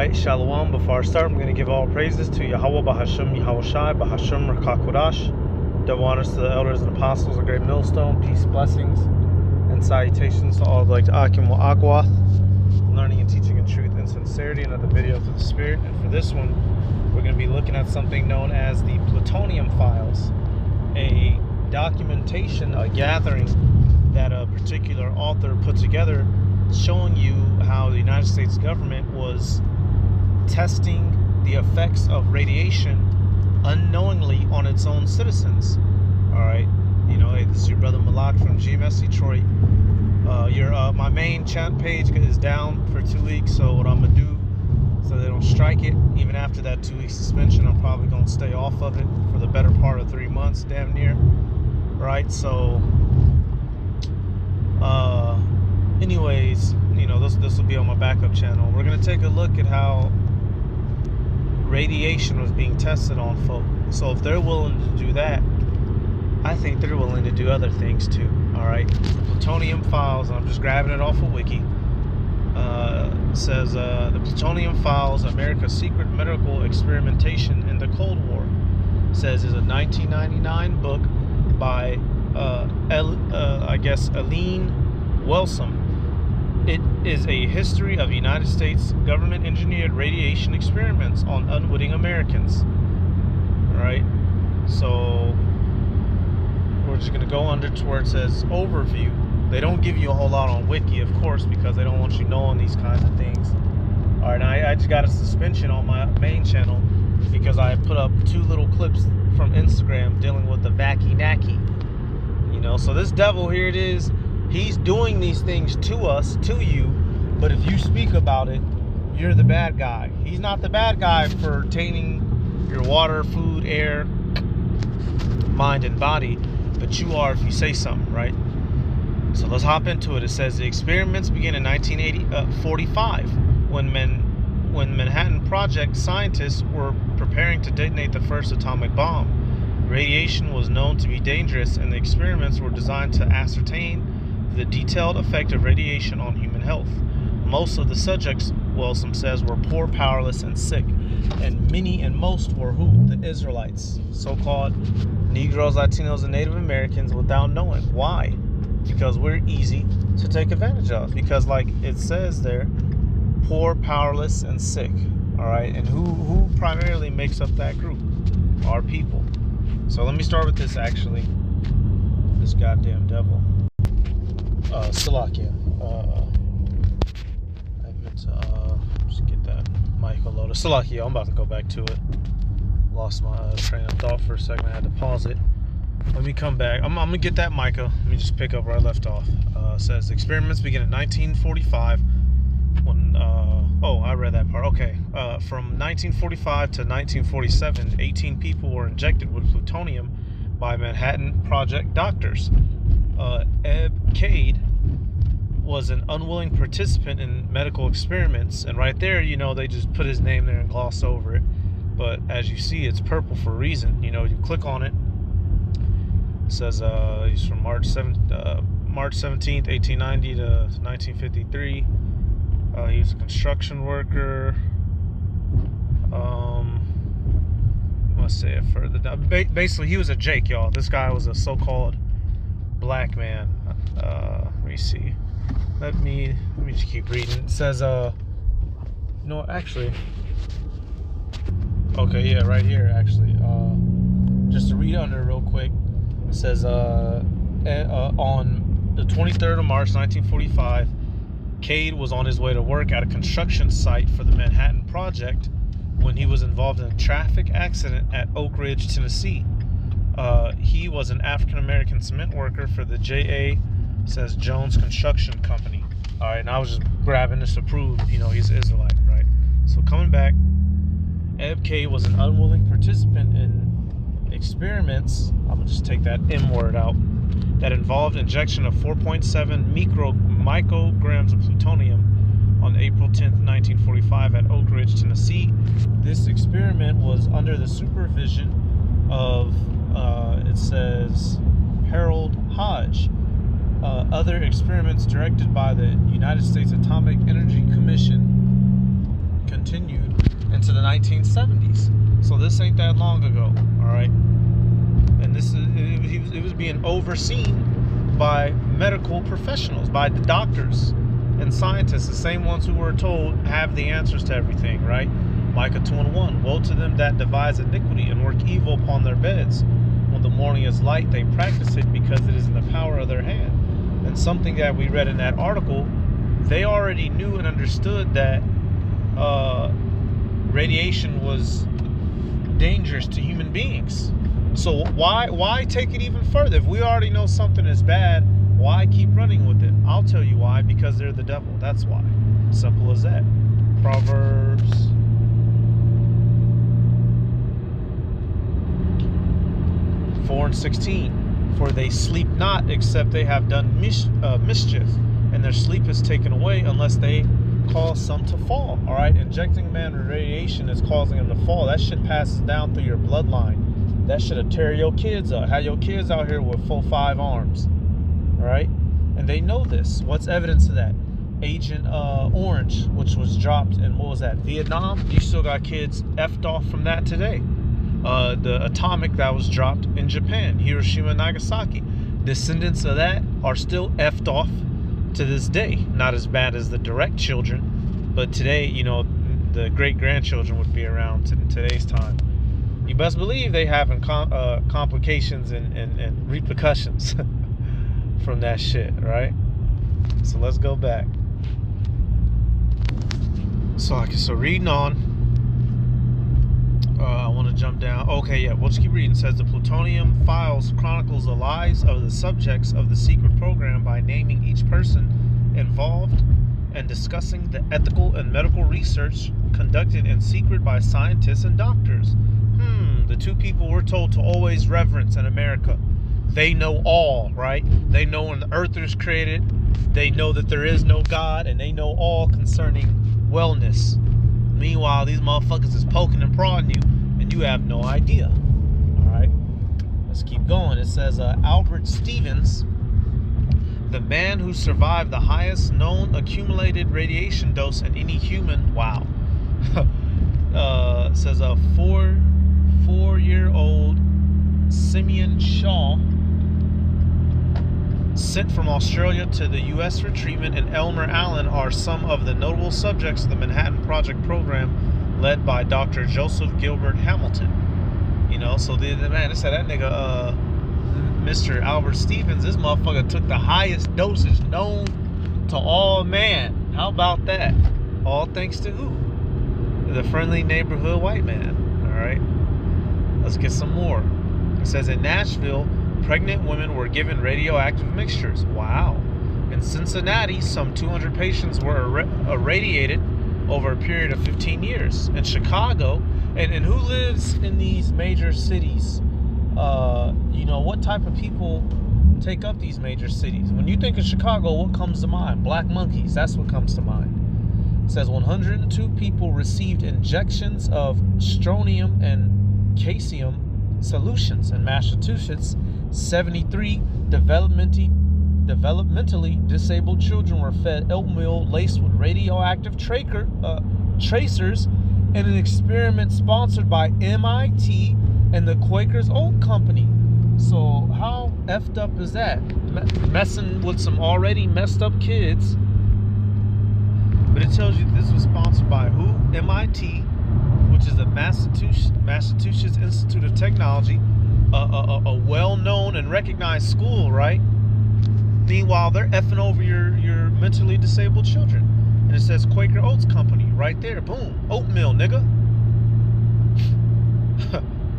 Alright, Shalom. Before I start, I'm going to give all praises to Yahweh, Bahasham, Yahushai, Bahasham, Rakakodash. Double honors to the elders and apostles, a great millstone, peace, blessings, and salutations to all like Akim wa Agwath, learning and teaching in truth and sincerity. Another video through the Spirit. And for this one, we're going to be looking at something known as the Plutonium files, a documentation, a gathering that a particular author put together, showing you how the United States government was testing the effects of radiation unknowingly on its own citizens. Alright, you know, hey, this is your brother Malak from GMS Detroit. My main chat page is down for 2 weeks, so what I'm gonna do, so they don't strike it, even after that 2-week suspension, I'm probably gonna stay off of it for the better part of 3 months, damn near. Right, so anyways, you know, this will be on my backup channel. We're gonna take a look at how radiation was being tested on folk. So if they're willing to do that, I think they're willing to do other things too. All right, Plutonium files. I'm just grabbing it off of Wiki. Says the Plutonium files, America's secret medical experimentation in the Cold War. Says is a 1999 book by I guess Aline Wellsome. It is a history of United States government-engineered radiation experiments on unwitting Americans. All right, so we're just gonna go under to where it says overview. They don't give you a whole lot on Wiki, of course, because they don't want you knowing these kinds of things. All right, now I just got a suspension on my main channel because I put up 2 little clips from Instagram dealing with the vacky nacky. You know, so this devil here it is. He's doing these things to us, to you, but if you speak about it, you're the bad guy. He's not the bad guy for tainting your water, food, air, mind, and body, but you are if you say something, right? So let's hop into it. It says the experiments began in 1945 when Manhattan Project scientists were preparing to detonate the first atomic bomb. Radiation was known to be dangerous, and the experiments were designed to ascertain the detailed effect of radiation on human health. Most of the subjects, Wilson says, were poor, powerless, and sick. And many and most were who? The Israelites. So-called Negroes, Latinos, and Native Americans without knowing. Why? Because we're easy to take advantage of. Because like it says there, poor, powerless, and sick. Alright, and who primarily makes up that group? Our people. So let me start with this actually. This goddamn devil. Salakia. I meant to just get that mic loaded. Salakia, I'm about to go back to it. Lost my train of thought for a second. I had to pause it. Let me come back. I'm gonna get that mic. Let me just pick up where I left off. Says experiments begin in 1945. When I read that part. Okay. From 1945 to 1947, 18 people were injected with plutonium by Manhattan Project doctors. Eb Cade was an unwilling participant in medical experiments, and right there, you know, they just put his name there and gloss over it. But as you see, it's purple for a reason. You know, you click on it. It says he's from March 17th, 1890 to 1953. He was a construction worker. Let's say it further down. Basically, he was a Jake, y'all. This guy was a so-called black man. Let me see. Let me just keep reading. It says, no, actually, okay, yeah, right here, actually. Just to read under real quick. It says, on the 23rd of March, 1945, Cade was on his way to work at a construction site for the Manhattan Project when he was involved in a traffic accident at Oak Ridge, Tennessee. He was an African-American cement worker for the J.A. says Jones Construction Company. All right, and I was just grabbing this to prove, you know, he's Israelite, right? So coming back, Eb K was an unwilling participant in experiments, I'm gonna just take that M word out, that involved injection of 4.7 micrograms of plutonium on April 10th, 1945 at Oak Ridge, Tennessee. This experiment was under the supervision of, it says, Harold Hodge. Other experiments directed by the United States Atomic Energy Commission continued into the 1970s. So this ain't that long ago, all right? And it was being overseen by medical professionals, by the doctors and scientists, the same ones who were told have the answers to everything, right? Micah 2:1, woe to them that devise iniquity and work evil upon their beds. When the morning is light, they practice it because it is in the power of their hand. And something that we read in that article, they already knew and understood that radiation was dangerous to human beings. So why take it even further? If we already know something is bad, why keep running with it? I'll tell you why. Because they're the devil. That's why. Simple as that. Proverbs 4:16. For they sleep not, except they have done mischief, and their sleep is taken away unless they cause some to fall. All right, injecting a man with radiation is causing him to fall. That shit passes down through your bloodline. That shit'll tear your kids up. Have your kids out here with 4-5 arms. All right, and they know this. What's evidence of that? Agent Orange, which was dropped in, what was that, Vietnam? You still got kids effed off from that today. The atomic that was dropped in Japan, Hiroshima and Nagasaki. Descendants of that are still effed off to this day. Not as bad as the direct children, but today, you know, the great-grandchildren would be around in today's time. You best believe they having complications and repercussions from that shit, right? So let's go back. So reading on. I want to jump down. Okay, yeah, we'll just keep reading. It says the Plutonium Files chronicles the lives of the subjects of the secret program by naming each person involved and discussing the ethical and medical research conducted in secret by scientists and doctors. The two people we're told to always reverence in America. They know all, right? They know when the earth was created. They know that there is no God, and they know all concerning wellness. Meanwhile, these motherfuckers is poking and prodding you, and you have no idea. All right, let's keep going. It says Albert Stevens, the man who survived the highest known accumulated radiation dose in any human. Wow. Says a four-year-old Simeon Shaw, sent from Australia to the U.S. for treatment, and Elmer Allen are some of the notable subjects of the Manhattan Project program led by Dr. Joseph Gilbert Hamilton. You know, so the man, they said that nigga, Mr. Albert Stevens, this motherfucker took the highest dosage known to all man. How about that? All thanks to who? The friendly neighborhood white man. All right, let's get some more. It says in Nashville, pregnant women were given radioactive mixtures. Wow. In Cincinnati, some 200 patients were irradiated over a period of 15 years. In Chicago, and who lives in these major cities? You know, what type of people take up these major cities? When you think of Chicago, what comes to mind? Black monkeys, that's what comes to mind. It says 102 people received injections of strontium and caesium solutions. In Massachusetts, 73 developmentally disabled children were fed oatmeal laced with radioactive tracers in an experiment sponsored by MIT and the Quakers Oat Company. So how effed up is that? Messing with some already messed up kids. But it tells you this was sponsored by who? MIT, which is the Massachusetts Institute of Technology, a well-known and recognized school, right? Meanwhile, they're effing over your mentally disabled children. And it says Quaker Oats Company right there. Boom. Oatmeal, nigga.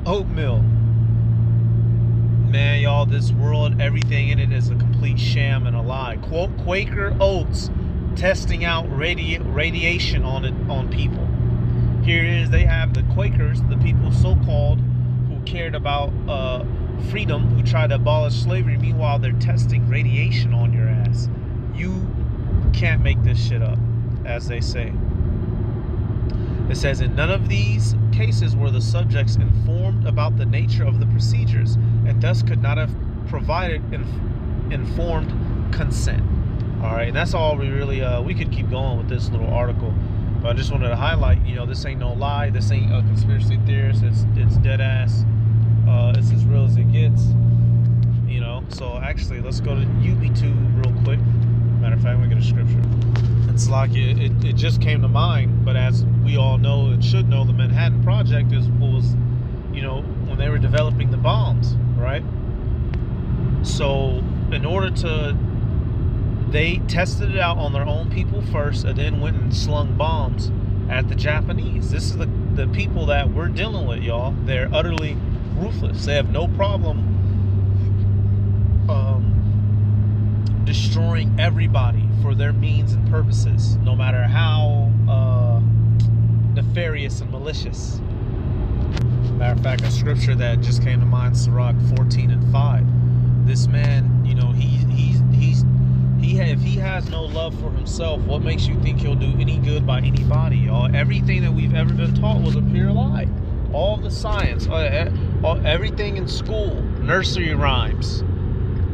Oatmeal. Man, y'all, this world, everything in it is a complete sham and a lie. Quote, Quaker Oats testing out radiation on people. Here it is. They have the Quakers, the people so-called who cared about freedom, who tried to abolish slavery. Meanwhile, they're testing radiation on your ass. You can't make this shit up, as they say. It says, in none of these cases were the subjects informed about the nature of the procedures, and thus could not have provided informed consent. All right, and that's all we really, we could keep going with this little article, But I just wanted to highlight, you know, this ain't no lie. This ain't a conspiracy theorist. It's dead ass. It's as real as it gets. You know. So actually, let's go to UB2 real quick. Matter of fact, we get a scripture. It's like it just came to mind. But as we all know and should know, the Manhattan Project was, you know, when they were developing the bombs, right? So in order to, they tested it out on their own people first, and then went and slung bombs at the Japanese. This is the people that we're dealing with, y'all. They're utterly ruthless. They have no problem destroying everybody for their means and purposes, no matter how nefarious and malicious. Matter of fact, a scripture that just came to mind, Sirach 14:5. This man, you know, if he has no love for himself, what makes you think he'll do any good by anybody, y'all? Everything that we've ever been taught was a pure lie. All the science, everything in school, nursery rhymes,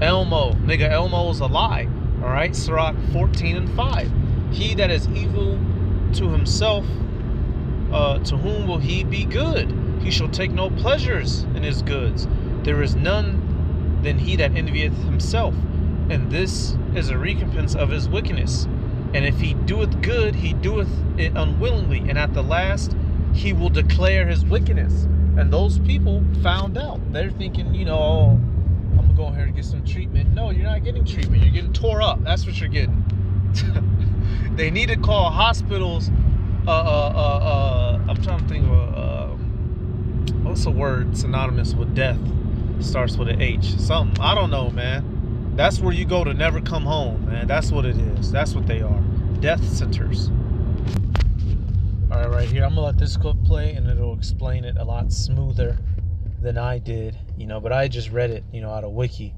Elmo, nigga, Elmo's a lie. All right, Sirach 14:5. He that is evil to himself, to whom will he be good? He shall take no pleasures in his goods. There is none than he that envieth himself, and this is a recompense of his wickedness. And if he doeth good, he doeth it unwillingly, and at the last he will declare his wickedness. And those people found out. They're thinking, you know, oh, I'm gonna go here and get some treatment. No, you're not getting treatment. You're getting tore up. That's what you're getting. They need to call hospitals. I'm trying to think of what's a word synonymous with death? Starts with an H. Something. I don't know, man. That's where you go to never come home, man. That's what it is. That's what they are. Death centers. Alright, right here. I'm gonna let this clip play, and it'll explain it a lot smoother than I did, you know, but I just read it, you know, out of Wiki.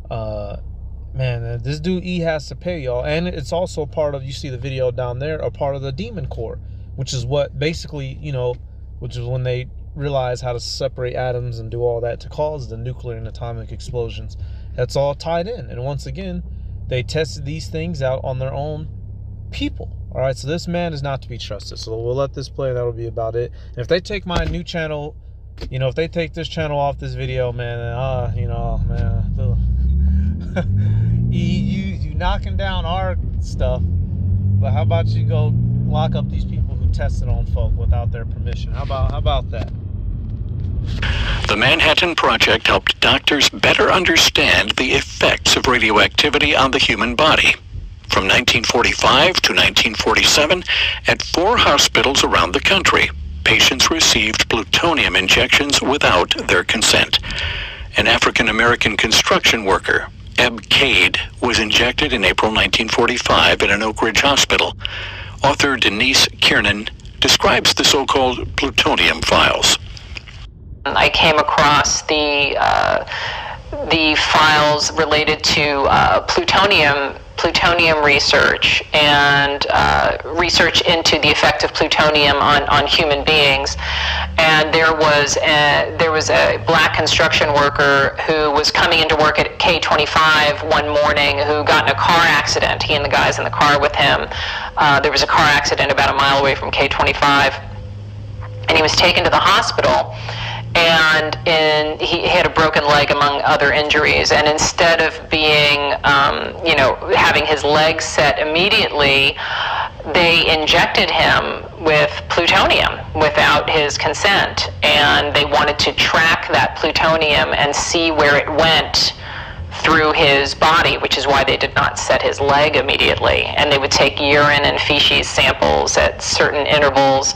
Man, this dude E has to pay, y'all. And it's also part of, you see the video down there, a part of the Demon Core, which is what basically, you know, which is when they realize how to separate atoms and do all that to cause the nuclear and atomic explosions. That's all tied in. And once again, they tested these things out on their own people. All right, so this man is not to be trusted. So we'll let this play, and that'll be about it. And if they take my new channel, you know, if they take this channel off this video, man, you know, man, you knocking down our stuff. But how about you go lock up these people who tested on folk without their permission? How about that? The Manhattan Project helped doctors better understand the effects of radioactivity on the human body. From 1945 to 1947, at 4 hospitals around the country, patients received plutonium injections without their consent. An African-American construction worker, Eb Cade, was injected in April 1945 at an Oak Ridge hospital. Author Denise Kiernan describes the so-called plutonium files. I came across the files related to plutonium research and research into the effect of plutonium on human beings. And there was a black construction worker who was coming into work at K25 one morning who got in a car accident. He and the guys in the car with him. There was a car accident about a mile away from K25, and he was taken to the hospital. And he had a broken leg among other injuries, and instead of being, you know, having his leg set immediately, they injected him with plutonium without his consent, and they wanted to track that plutonium and see where it went through his body, which is why they did not set his leg immediately. And they would take urine and feces samples at certain intervals.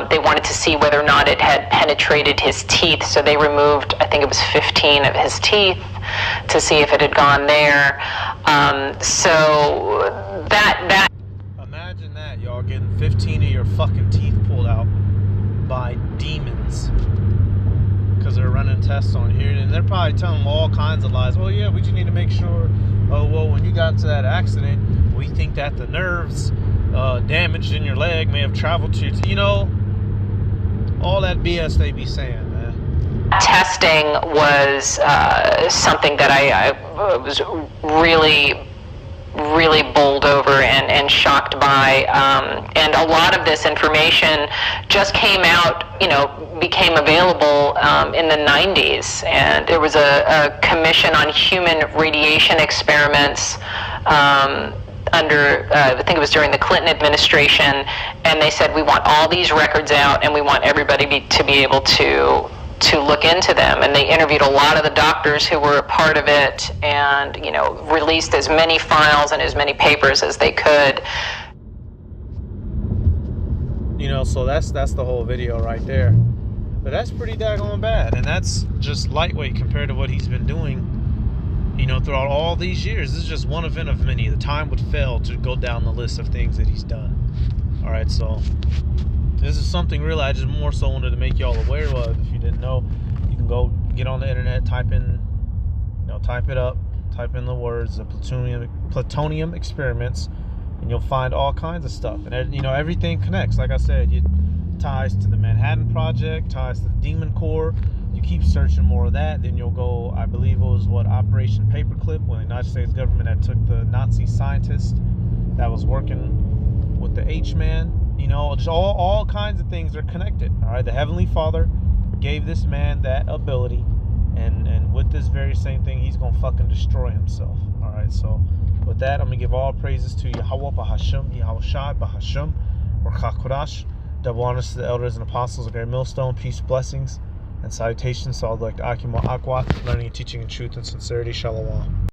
They wanted to see whether or not it had penetrated his teeth, so they removed, I think it was 15 of his teeth to see if it had gone there. So that imagine that, y'all, getting 15 of your fucking teeth pulled out by demons because they're running tests on here, and they're probably telling them all kinds of lies. Oh yeah, we just need to make sure, oh well, when you got into that accident, we think that the nerves damaged in your leg may have traveled to, you know, all that BS they be saying, man. Testing was something that I was really really bowled over and shocked by. And a lot of this information just came out, became available in the 90s. And there was a commission on human radiation experiments under, I think it was during the Clinton administration, and they said, we want all these records out, and we want everybody to be able to look into them. And they interviewed a lot of the doctors who were a part of it, and released as many files and as many papers as they could. So that's the whole video right there. But that's pretty daggone bad, and that's just lightweight compared to what he's been doing throughout all these years. This is just one event of many. The time would fail to go down the list of things that he's done. All right, so this is something really I just more so wanted to make y'all aware of. If you didn't know, you can go get on the internet, type in the words, the plutonium experiments, and you'll find all kinds of stuff. And everything connects. Like I said, it ties to the Manhattan Project, ties to the Demon Core. You keep searching more of that, then you'll go, I believe it was Operation Paperclip, when the United States government had took the Nazi scientist that was working with the H-man. Just all kinds of things are connected. All right, the Heavenly Father gave this man that ability, and with this very same thing, he's gonna fucking destroy himself. All right, so with that, I'm gonna give all praises to Yahweh Bahasham, Yahweh Shai Bahasham, or Chakodash. Double honors to the elders and apostles of Great Millstone. Peace, blessings, and salutations to all the Akim Akwat, learning and teaching in truth and sincerity. Shalom.